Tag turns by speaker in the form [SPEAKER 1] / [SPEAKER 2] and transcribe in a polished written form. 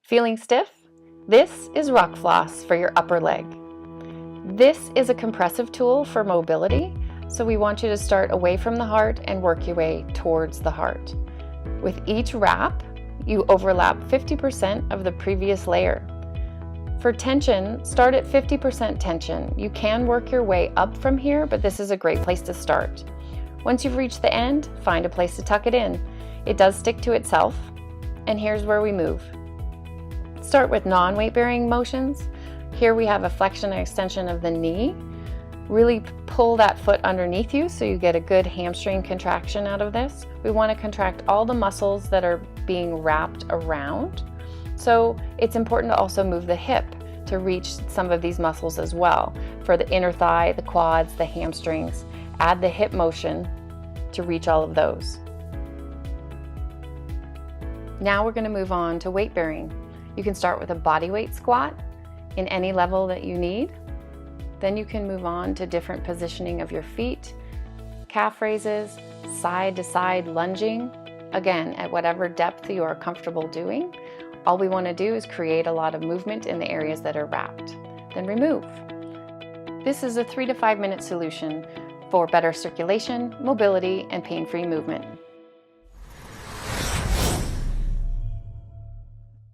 [SPEAKER 1] Feeling stiff? This is RockFloss for your upper leg. This is a compressive tool for mobility, so we want you to start away from the heart and work your way towards the heart. With each wrap, you overlap 50% of the previous layer. For tension, start at 50% tension. You can work your way up from here, but this is a great place to start. Once you've reached the end, find a place to tuck it in. It does stick to itself, and here's where we move. Start with non-weight bearing motions. Here we have a flexion and extension of the knee. Really pull that foot underneath you so you get a good hamstring contraction out of this. We want to contract all the muscles that are being wrapped around. So it's important to also move the hip to reach some of these muscles as well. For the inner thigh, the quads, the hamstrings, add the hip motion to reach all of those. Now we're going to move on to weight bearing. You can start with a body weight squat in any level that you need. Then you can move on to different positioning of your feet, calf raises, side to side lunging, again at whatever depth you are comfortable doing. All we want to do is create a lot of movement in the areas that are wrapped. Then remove. This is a 3 to 5 minute solution for better circulation, mobility, and pain-free movement.